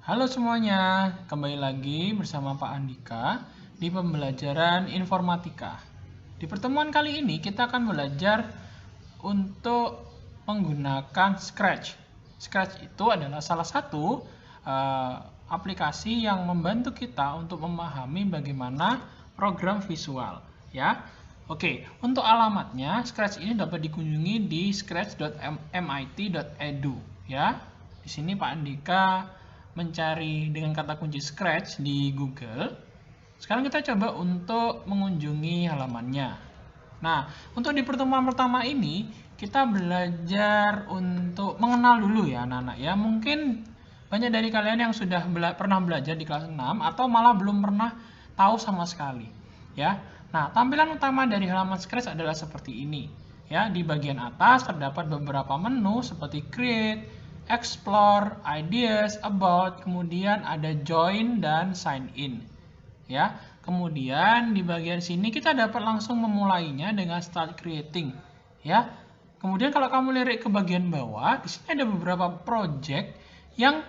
Halo semuanya, kembali lagi bersama Pak Andika di pembelajaran informatika. Di pertemuan kali ini kita akan belajar untuk menggunakan Scratch. Scratch itu adalah salah satu aplikasi yang membantu kita untuk memahami bagaimana program visual, ya. Oke, untuk alamatnya Scratch ini dapat dikunjungi di scratch.mit.edu, ya. Di sini Pak Andika mencari dengan kata kunci Scratch di Google. Sekarang kita coba untuk mengunjungi halamannya. Nah, untuk di pertemuan pertama ini kita belajar untuk mengenal dulu ya anak-anak ya. Mungkin banyak dari kalian yang sudah pernah belajar di kelas 6 atau malah belum pernah tahu sama sekali ya. Nah, tampilan utama dari halaman Scratch adalah seperti ini. Ya, di bagian atas terdapat beberapa menu seperti Create, Explore, Ideas, About, kemudian ada Join dan Sign In. Ya, kemudian di bagian sini kita dapat langsung memulainya dengan Start Creating. Ya, kemudian kalau kamu lirik ke bagian bawah, di sini ada beberapa project yang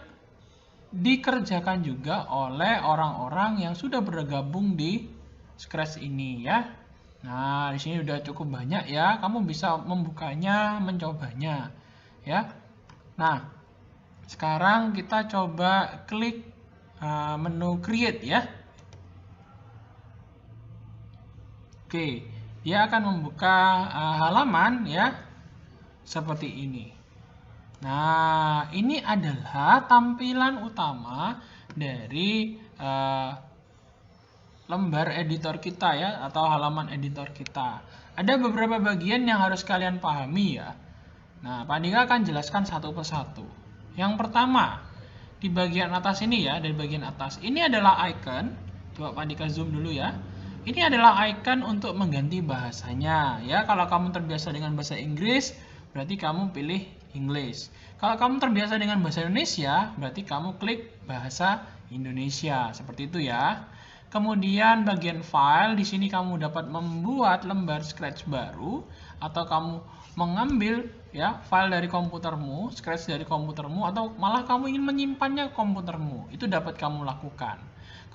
dikerjakan juga oleh orang-orang yang sudah bergabung di Scratch ini ya. Nah, di sini udah cukup banyak ya. Kamu bisa membukanya, mencobanya ya. Nah, sekarang kita coba klik menu Create ya. Oke, dia akan membuka halaman ya seperti ini. Nah, ini adalah tampilan utama dari lembar editor kita ya, atau halaman editor kita. Ada beberapa bagian yang harus kalian pahami ya. Nah, Pak Andika akan jelaskan satu persatu. Yang pertama, di bagian atas ini ya, dari bagian atas. Ini adalah icon. Coba Pak Andika zoom dulu ya. Ini adalah icon untuk mengganti bahasanya ya. Kalau kamu terbiasa dengan bahasa Inggris, berarti kamu pilih English. Kalau kamu terbiasa dengan bahasa Indonesia, berarti kamu klik bahasa Indonesia. Seperti itu ya. Kemudian bagian file, di sini kamu dapat membuat lembar Scratch baru atau kamu mengambil ya file dari komputermu, Scratch dari komputermu, atau malah kamu ingin menyimpannya ke komputermu. Itu dapat kamu lakukan.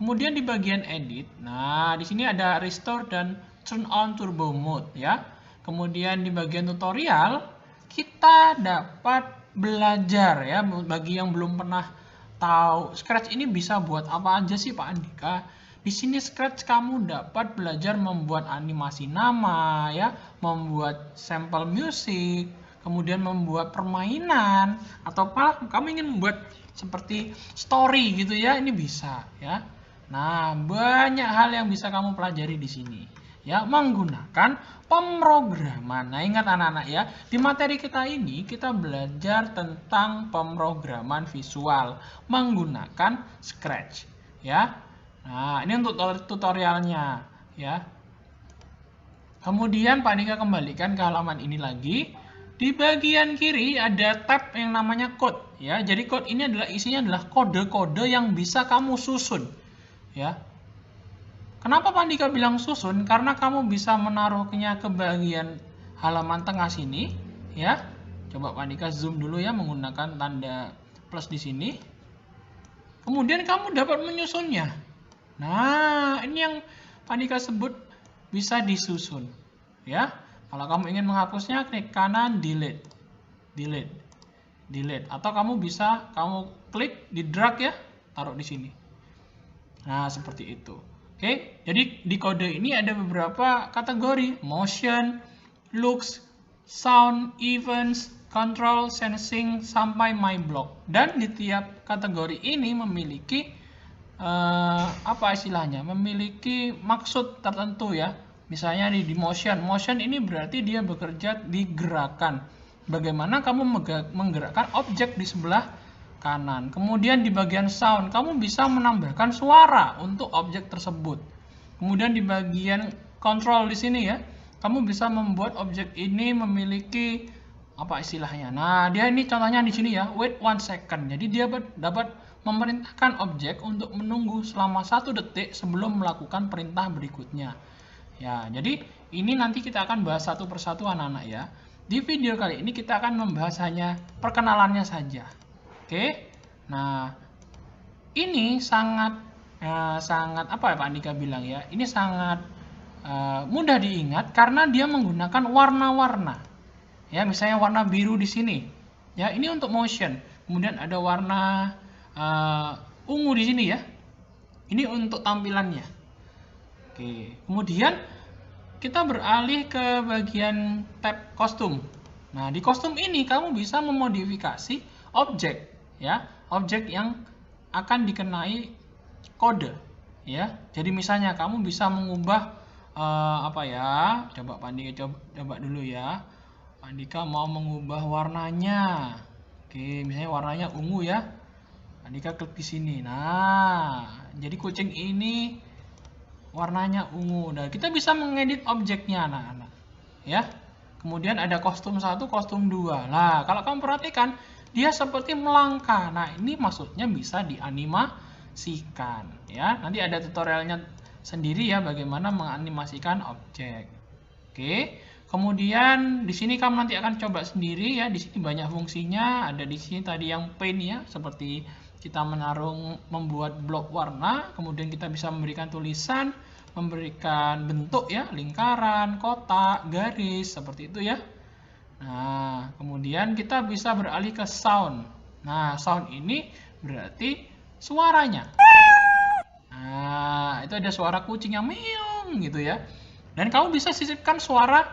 Kemudian di bagian edit, nah di sini ada restore dan turn on turbo mode ya. Kemudian di bagian tutorial kita dapat belajar ya, bagi yang belum pernah tahu Scratch ini bisa buat apa aja sih Pak Andika. Di sini Scratch kamu dapat belajar membuat animasi nama ya, membuat sampel musik, kemudian membuat permainan, atau kamu ingin membuat seperti story gitu ya, ini bisa ya. Nah, banyak hal yang bisa kamu pelajari di sini ya, menggunakan pemrograman. Nah, ingat anak-anak ya, di materi kita ini kita belajar tentang pemrograman visual menggunakan Scratch ya. Nah, ini untuk tutorialnya ya. Kemudian Pak Andika kembalikan ke halaman ini lagi. Di bagian kiri ada tab yang namanya code ya. Jadi code ini isinya adalah kode-kode yang bisa kamu susun ya. Kenapa Pak Andika bilang susun? Karena kamu bisa menaruhnya ke bagian halaman tengah sini ya. Coba Pak Andika zoom dulu ya menggunakan tanda plus di sini. Kemudian kamu dapat menyusunnya. Nah, ini yang Pak Andika sebut bisa disusun ya. Kalau kamu ingin menghapusnya, klik kanan delete. Atau kamu bisa klik di drag ya, taruh di sini. Nah, seperti itu. Oke, jadi di kode ini ada beberapa kategori: motion, looks, sound, events, control, sensing, sampai my block. Dan di tiap kategori ini memiliki apa istilahnya, memiliki maksud tertentu ya. Misalnya di motion ini berarti dia bekerja di gerakan. Bagaimana kamu menggerakkan objek di sebelah kanan. Kemudian di bagian sound kamu bisa menambahkan suara untuk objek tersebut. Kemudian di bagian control di sini ya, kamu bisa membuat objek ini memiliki apa istilahnya. Nah, dia ini contohnya di sini ya, wait 1 second. Jadi dia dapat memerintahkan objek untuk menunggu selama 1 detik sebelum melakukan perintah berikutnya. Ya, jadi ini nanti kita akan bahas satu persatu anak-anak ya. Di video kali ini kita akan membahas hanya perkenalannya saja. Oke. Nah, Ini sangat sangat apa ya Pak Andika bilang ya? Ini sangat mudah diingat karena dia menggunakan warna-warna. Ya, misalnya warna biru di sini. Ya, ini untuk motion. Kemudian ada warna ungu di sini ya. Ini untuk tampilannya. Oke, kemudian kita beralih ke bagian tab kostum. Nah, di kostum ini kamu bisa memodifikasi objek ya, objek yang akan dikenai kode ya. Jadi misalnya kamu bisa mengubah apa ya? Coba Pak Andika coba dulu ya. Pak Andika mau mengubah warnanya. Oke, misalnya warnanya ungu ya. Pak Andika klik di sini. Nah, jadi kucing ini warnanya ungu. Nah, kita bisa mengedit objeknya anak-anak. Ya. Kemudian ada kostum 1, kostum 2. Nah, kalau kamu perhatikan, dia seperti melangkah. Nah, ini maksudnya bisa dianimasikan ya. Nanti ada tutorialnya sendiri ya bagaimana menganimasikan objek. Oke. Kemudian di sini kamu nanti akan coba sendiri ya. Di sini banyak fungsinya. Ada di sini tadi yang paint ya, seperti kita membuat blok warna, kemudian kita bisa memberikan tulisan, memberikan bentuk ya, lingkaran, kotak, garis, seperti itu ya. Nah, kemudian kita bisa beralih ke sound. Nah, sound ini berarti suaranya. Nah, itu ada suara kucing yang meong gitu ya. Dan kamu bisa sisipkan suara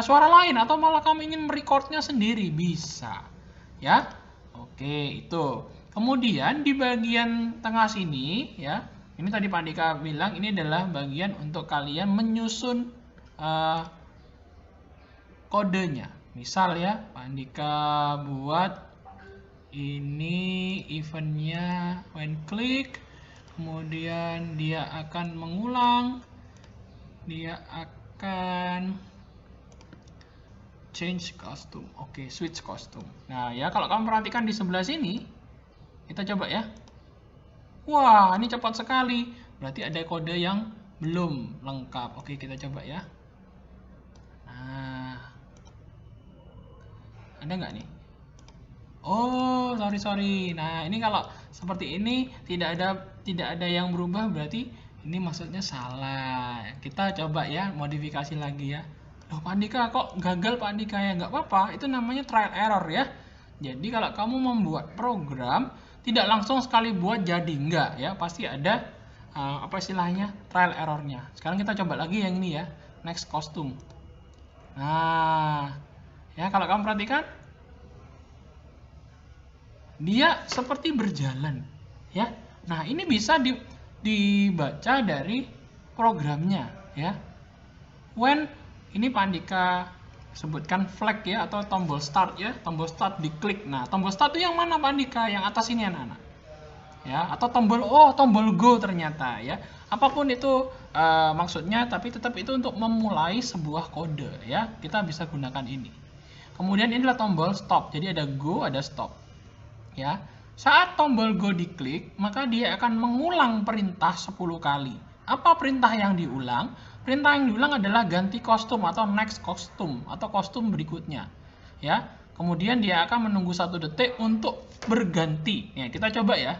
lain atau malah kamu ingin merecordnya sendiri, bisa. Ya. Oke, itu. Kemudian di bagian tengah sini ya, ini tadi Pak Andika bilang ini adalah bagian untuk kalian menyusun kodenya. Misal ya, Pak Andika buat ini eventnya when click, kemudian dia akan mengulang, dia akan change costume. Oke, switch costume. Nah ya, kalau kamu perhatikan di sebelah sini, kita coba ya. Wah, ini cepat sekali. Berarti ada kode yang belum lengkap. Oke, kita coba ya. Nah, ada nggak nih? Oh, sorry. Nah, ini kalau seperti ini tidak ada yang berubah, berarti ini maksudnya salah. Kita coba ya, modifikasi lagi ya. Loh, Pak Andika kok gagal Pak Andika ya? Nggak apa-apa, itu namanya trial error ya. Jadi kalau kamu membuat program, tidak langsung sekali buat jadi enggak ya, pasti ada apa istilahnya trial errornya. Sekarang kita coba lagi yang ini ya, next costume. Nah ya, kalau kamu perhatikan dia seperti berjalan ya. Nah ini bisa dibaca dari programnya ya. When ini Pak Andika sebutkan flag ya, atau tombol start ya, tombol start diklik. Nah, tombol start itu yang mana Pak Andika? Yang atas ini anak-anak. Ya, atau tombol go ternyata ya. Apapun itu maksudnya, tapi tetap itu untuk memulai sebuah kode ya. Kita bisa gunakan ini. Kemudian ini adalah tombol stop. Jadi ada go, ada stop. Ya. Saat tombol go diklik, maka dia akan mengulang perintah 10 kali. Apa perintah yang diulang? Perintah yang diulang adalah ganti kostum atau next kostum atau kostum berikutnya. Ya. Kemudian dia akan menunggu 1 detik untuk berganti. Ya, kita coba ya.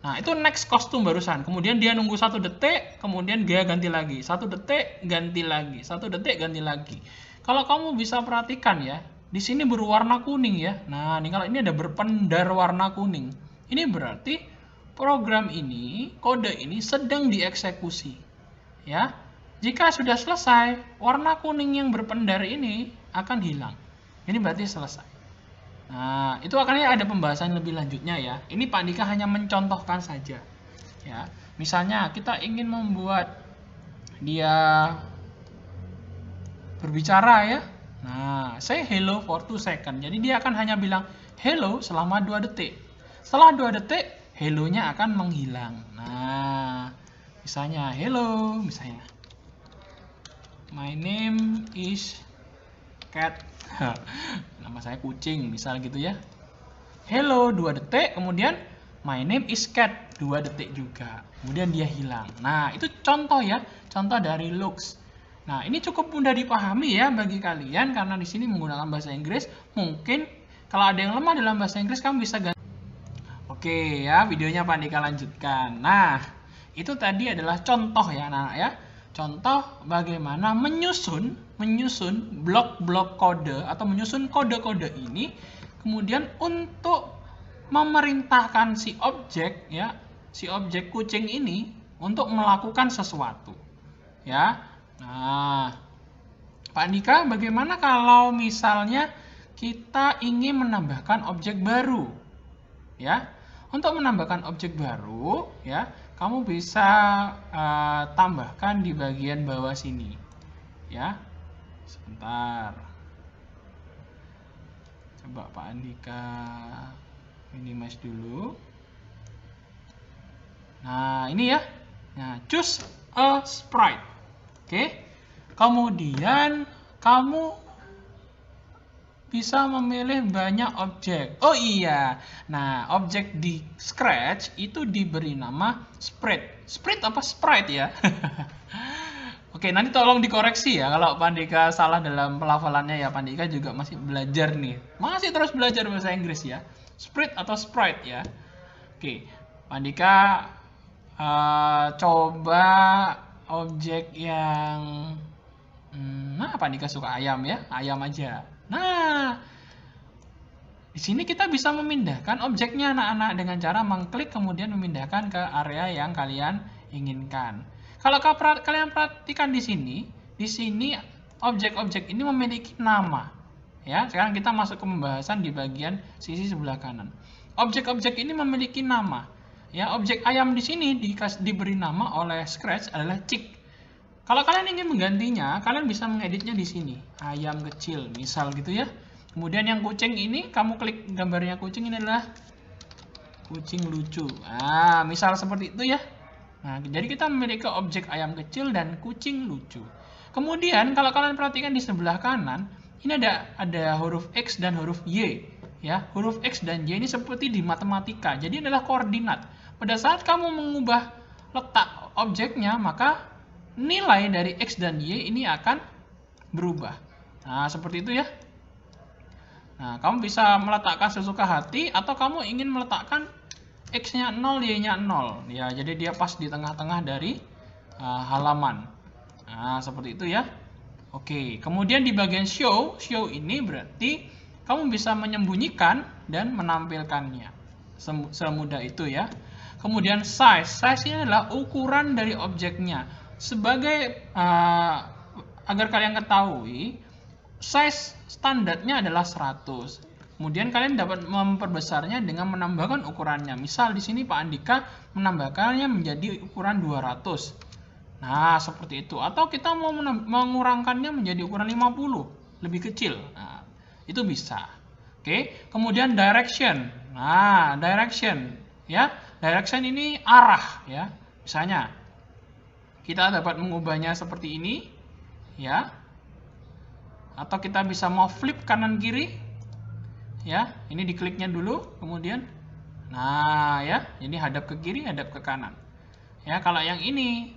Nah, itu next kostum barusan. Kemudian dia nunggu 1 detik, kemudian dia ganti lagi. 1 detik, ganti lagi. 1 detik, ganti lagi. Kalau kamu bisa perhatikan ya, di sini berwarna kuning ya. Nah, ini kalau ini ada berpendar warna kuning. Ini berarti program ini, kode ini sedang dieksekusi. Ya, jika sudah selesai, warna kuning yang berpendar ini akan hilang. Ini berarti selesai. Nah, itu akan ada pembahasan lebih lanjutnya ya. Ini Pak Andika hanya mencontohkan saja. Ya, misalnya kita ingin membuat dia berbicara ya. Nah, say hello for 2 seconds. Jadi dia akan hanya bilang hello selama 2 detik. Setelah 2 detik, hello-nya akan menghilang. Nah, misalnya hello, misalnya my name is cat. Nama saya kucing, misal gitu ya. Hello 2 detik, kemudian my name is cat 2 detik juga. Kemudian dia hilang. Nah, itu contoh ya, contoh dari looks. Nah, ini cukup mudah dipahami ya bagi kalian karena di sini menggunakan bahasa Inggris. Mungkin kalau ada yang lemah dalam bahasa Inggris kamu bisa ganti. Oke ya, videonya Pak Andika lanjutkan. Nah, itu tadi adalah contoh ya anak-anak ya. Contoh bagaimana menyusun blok-blok kode atau menyusun kode-kode ini kemudian untuk memerintahkan si objek ya, si objek kucing ini untuk melakukan sesuatu. Ya. Nah, Pak Andika, bagaimana kalau misalnya kita ingin menambahkan objek baru? Ya. Untuk menambahkan objek baru, ya, kamu bisa tambahkan di bagian bawah sini. Ya. Sebentar. Coba Pak Andika minimize dulu. Nah, ini ya. Nah, choose a sprite. Oke. Kemudian kamu bisa memilih banyak objek. Oh iya. Nah, objek di Scratch itu diberi nama sprite. Sprite apa sprite ya? Oke, nanti tolong dikoreksi ya kalau Pak Andika salah dalam pelafalannya ya. Pak Andika juga masih belajar nih. Masih terus belajar bahasa Inggris ya. Sprite atau sprite ya. Oke, Pak Andika coba objek yang Pak Andika suka ayam ya. Ayam aja. Nah, di sini kita bisa memindahkan objeknya anak-anak dengan cara mengklik kemudian memindahkan ke area yang kalian inginkan. Kalau kalian perhatikan di sini objek-objek ini memiliki nama. Ya, sekarang kita masuk ke pembahasan di bagian sisi sebelah kanan. Objek-objek ini memiliki nama. Ya, objek ayam di sini diberi nama oleh Scratch adalah chick. Kalau kalian ingin menggantinya, kalian bisa mengeditnya di sini. Ayam kecil, misal gitu ya. Kemudian yang kucing ini, kamu klik gambarnya kucing, ini adalah kucing lucu. Nah, misal seperti itu ya. Nah, jadi kita memiliki objek ayam kecil dan kucing lucu. Kemudian kalau kalian perhatikan di sebelah kanan, ini ada huruf X dan huruf Y. Ya, huruf X dan Y ini seperti di matematika. Jadi adalah koordinat. Pada saat kamu mengubah letak objeknya, maka nilai dari X dan Y ini akan berubah. Nah, seperti itu ya. Nah, kamu bisa meletakkan sesuka hati atau kamu ingin meletakkan X-nya 0, Y-nya 0. Ya, jadi dia pas di tengah-tengah dari halaman. Nah, seperti itu ya. Oke, kemudian di bagian show ini berarti kamu bisa menyembunyikan dan menampilkannya. Semudah itu ya. Kemudian size ini adalah ukuran dari objeknya. Sebagai agar kalian ketahui, size standarnya adalah 100. Kemudian kalian dapat memperbesarnya dengan menambahkan ukurannya. Misal di sini Pak Andika menambahkannya menjadi ukuran 200. Nah, seperti itu. Atau kita mau mengurangkannya menjadi ukuran 50, lebih kecil. Nah, itu bisa. Oke, kemudian direction. Nah, direction ya. Direction ini arah ya. Misalnya kita dapat mengubahnya seperti ini, ya. Atau kita bisa mau flip kanan kiri, ya. Ini dikliknya dulu, kemudian, nah, ya. Ini hadap ke kiri, hadap ke kanan. Ya, kalau yang ini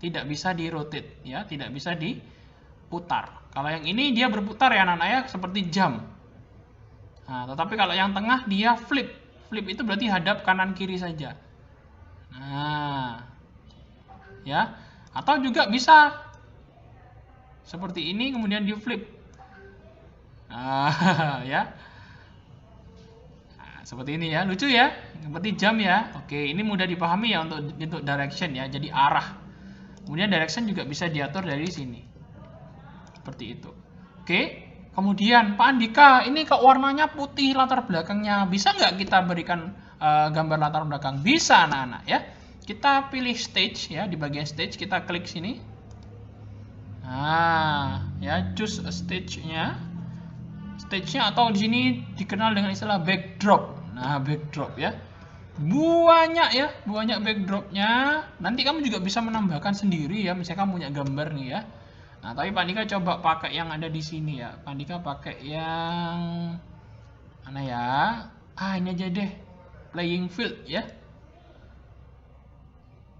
tidak bisa di rotate, ya, tidak bisa diputar. Kalau yang ini dia berputar ya anak-anak ya, seperti jam. Nah, tetapi kalau yang tengah dia flip. Flip itu berarti hadap kanan kiri saja. Nah, ya, atau juga bisa seperti ini kemudian di flip. Nah, ya. Nah, seperti ini ya, lucu ya, seperti jam ya. Oke, ini mudah dipahami ya untuk direction ya, jadi arah. Kemudian direction juga bisa diatur dari sini. Seperti itu. Oke. Kemudian Pak Andika, ini kok warnanya putih latar belakangnya. Bisa nggak kita berikan gambar latar belakang? Bisa anak-anak ya. Kita pilih stage ya, di bagian stage kita klik sini. Nah, ya choose stage-nya. Stage-nya atau di sini dikenal dengan istilah backdrop. Nah, backdrop ya. Banyak backdropnya. Nanti kamu juga bisa menambahkan sendiri ya, misalnya kamu punya gambar nih ya. Nah, tapi Pak Andika coba pakai yang ada di sini ya. Pak Andika pakai yang mana ya? Ini aja deh. Playing field ya.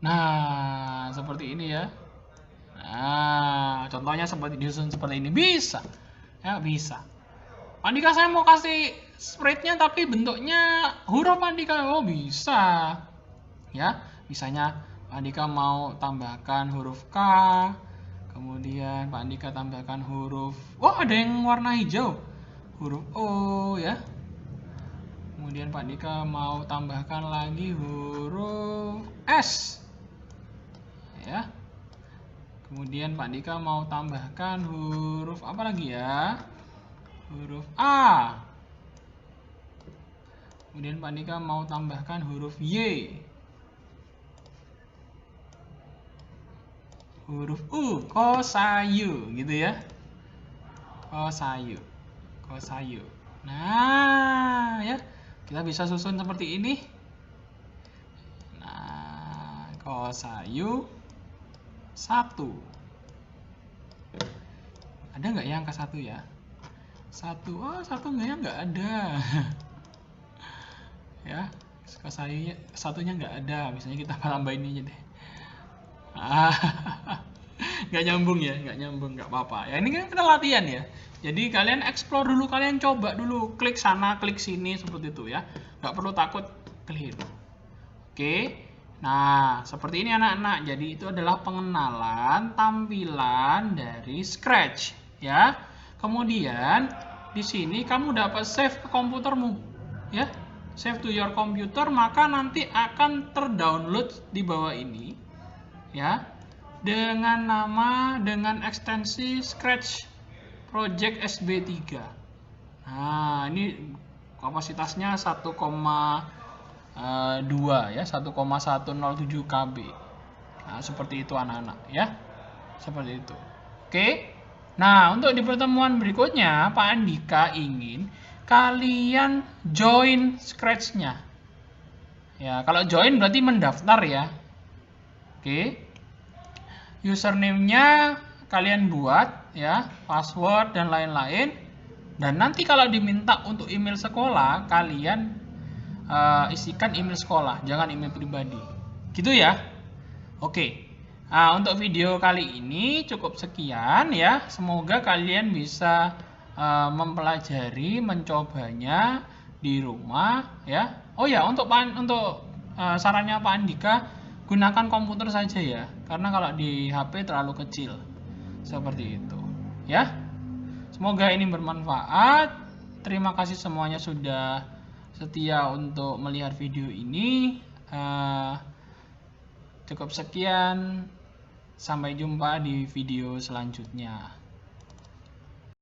Nah, seperti ini ya. Nah, contohnya seperti disusun seperti ini. Bisa. Ya, bisa. Pak Andika, saya mau kasih sprite-nya tapi bentuknya huruf Pak Andika? Oh bisa. Ya, misalnya Pak Andika mau tambahkan huruf K, kemudian Pak Andika tambahkan huruf, ada yang warna hijau, huruf O ya. Kemudian Pak Andika mau tambahkan lagi huruf S ya. Kemudian Pak Andika mau tambahkan huruf apa lagi ya? Huruf A. Kemudian Pak Andika mau tambahkan huruf Y. Huruf U, kosayu gitu ya. Kosayu. Kosayu. Nah, ya. Kita bisa susun seperti ini. Nah, kosayu 1. Ada nggak ya angka 1 ya? 1. Oh, 1 nggak ada. Ya, kosayu satunya nggak ada. Misalnya kita tambahin ini aja deh. Nggak nyambung ya, nggak apa-apa. Ya ini kan kita latihan ya. Jadi kalian explore dulu, kalian coba dulu, klik sana, klik sini seperti itu ya. Nggak perlu takut keliru. Oke. Nah, seperti ini anak-anak. Jadi itu adalah pengenalan tampilan dari Scratch ya. Kemudian di sini kamu dapat save ke komputermu ya. Save to your computer, maka nanti akan terdownload di bawah ini ya, dengan ekstensi Scratch Project SB3. Nah, ini kapasitasnya 1,2 ya, 1,107 KB. Nah, seperti itu anak-anak ya. Seperti itu. Oke. Nah, untuk di pertemuan berikutnya Pak Andika ingin kalian join Scratch-nya. Ya, kalau join berarti mendaftar ya. Oke. Username-nya kalian buat ya, password dan lain-lain. Dan nanti kalau diminta untuk email sekolah, kalian isikan email sekolah, jangan email pribadi. Gitu ya. Oke. Nah, untuk video kali ini cukup sekian ya. Semoga kalian bisa mempelajari, mencobanya di rumah ya. Oh ya, untuk sarannya Pak Andika, gunakan komputer saja ya, karena kalau di HP terlalu kecil. Seperti itu ya. Semoga ini bermanfaat. Terima kasih semuanya sudah setia untuk melihat video ini. Cukup sekian, sampai jumpa di video selanjutnya.